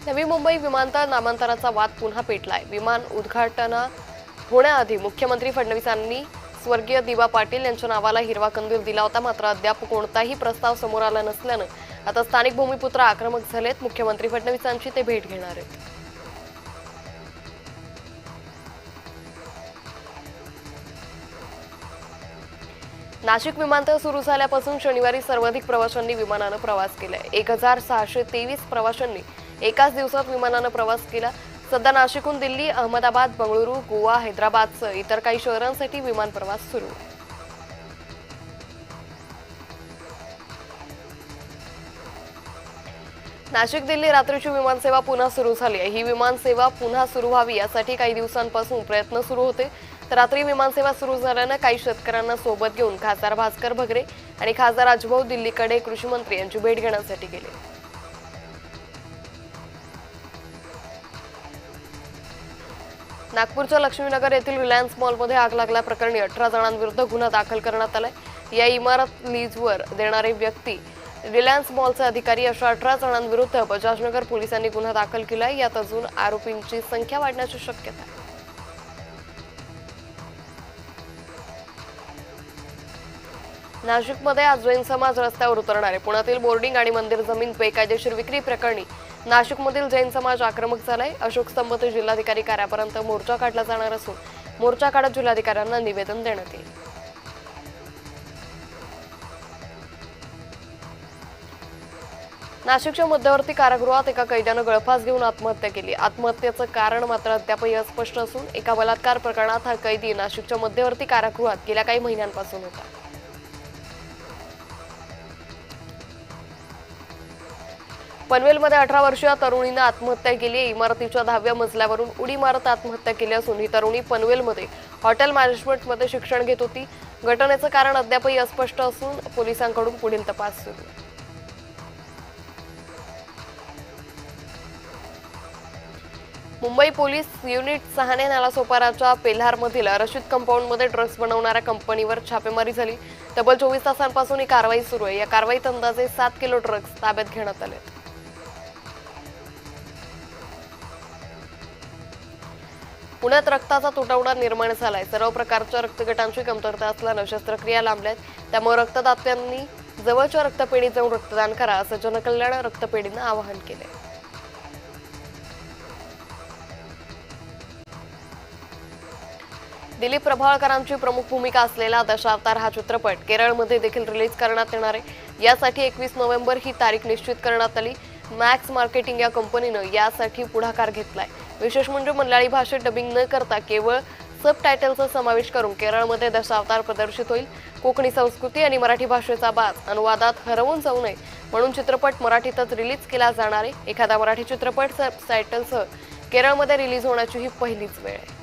नवी मुंबई विमानतळ नामांतराचा वाद पुन्हा पेटलाय। विमान उद्घाटन होण्याआधी मुख्यमंत्री फडणवीसांनी स्वर्गीय दिवा पाटील यांच्या नावाला हिरवा कंदील दिला होता, मात्र अद्याप कोणताही प्रस्ताव समोर आला नसल्यानं आता स्थानिक भूमिपुत्र आक्रमक झालेत। मुख्यमंत्री फडणवीसांची ते भेट घेणार आहेत। नाशिक विमानतळ सुरू झाल्यापासून शनिवारी सर्वाधिक प्रवाशांनी विमानानं प्रवास केलाय। 1623 प्रवाशांनी एकाच दिवसात विमानानं प्रवास केला। सध्या नाशिकहून दिल्ली, अहमदाबाद, बंगळुरू, गोवा, हैदराबादसह इतर काही शहरांसाठी विमान प्रवास सुरू आहे। नाशिक दिल्ली रात्रीची विमानसेवा पुन्हा सुरू झाली आहे। ही विमानसेवा पुन्हा सुरू व्हावी यासाठी काही दिवसांपासून प्रयत्न सुरू होते। तर रात्री विमानसेवा सुरू झाल्यानं काही शेतकऱ्यांना सोबत घेऊन खासदार भास्कर भगरे आणि खासदार राजभाऊ दिल्लीकडे कृषी मंत्री यांची भेट घेण्यासाठी गेले। नागपूरच्या लक्ष्मीनगर येथील रिलायन्स मॉलमध्ये आग लागल्याप्रकरणी 18 जणांविरुद्ध गुन्हा दाखल करण्यात आलाय। या इमारत लीजवर देणारे व्यक्ती, रिलायन्स मॉलचे अधिकारी अशा 18 जणांविरुद्ध बजाजनगर पोलिसांनी गुन्हा दाखल केलाय। यात अजून आरोपींची संख्या वाढण्याची शक्यता आहे। नाशिकमध्ये आज जैन समाज रस्त्यावर उतरणार आहे। पुण्यातील बोर्डिंग आणि मंदिर जमीन बेकायदेशीर विक्री प्रकरणी नाशिकमधील जैन समाज आक्रमक झालाय। अशोक स्तंभ ते जिल्हाधिकारी कार्यालयापर्यंत मोर्चा काढला जाणार असून मोर्चा काढत जिल्हाधिकाऱ्यांना निवेदन देण्यात येईल। नाशिकच्या मध्यवर्ती कारागृहात एका कैद्यानं गळफास घेऊन आत्महत्या केली। आत्महत्येचं कारण मात्र अद्यापही अस्पष्ट असून एका बलात्कार प्रकरणात हा कैदी नाशिकच्या मध्यवर्ती कारागृहात गेल्या काही महिन्यांपासून होता। पनवेलमध्ये 18 वर्षीय तरुणीने आत्महत्या केली आहे। इमारतीच्या 10व्या मजल्यावरून उडी मारत आत्महत्या केली असून ही तरुणी पनवेलमध्ये हॉटेल मॅनेजमेंटमध्ये शिक्षण घेत होती। घटनेचं कारण अद्यापही अस्पष्ट असून पोलिसांकडून पुढील तपास सुरू आहे। मुंबई पोलीस युनिट 6 ने नालासोपाराच्या पेल्हारमधील रशीद कंपाऊंडमध्ये ड्रग्ज बनवणाऱ्या कंपनीवर छापेमारी झाली। तब्बल 24 तासांपासून ही कारवाई सुरू आहे। या कारवाईत अंदाजे 7 किलो ड्रग्ज ताब्यात घेण्यात आले। पुण्यात रक्ताचा तुटवडा निर्माण झालाय। सर्व प्रकारच्या रक्तगटांची कमतरता असल्यानं शस्त्रक्रिया लांबल्यात। त्यामुळे रक्तदात्यांनी जवळच्या रक्तपेढीत जाऊन रक्तदान करा असं जनकल्याण रक्तपेढीनं आवाहन केलंय। दिलीप प्रभावळकरांची प्रमुख भूमिका असलेला दशावतार हा चित्रपट केरळमध्ये देखील रिलीज करण्यात येणार आहे। यासाठी 21 नोव्हेंबर ही तारीख निश्चित करण्यात आली। मॅक्स मार्केटिंग या कंपनीनं यासाठी पुढाकार घेतलाय। विशेष म्हणजे मल्याळी भाषेत डबिंग न करता केवळ सबटायटलचा समावेश करून केरळमध्ये दशावतार प्रदर्शित होईल। कोकणी संस्कृती आणि मराठी भाषेचा बाज अनुवादात हरवून जाऊ नये म्हणून चित्रपट मराठीतच रिलीज केला जाणार आहे। एखादा मराठी चित्रपट सबटायटलसह केरळमध्ये रिलीज होण्याची ही पहिलीच वेळ आहे।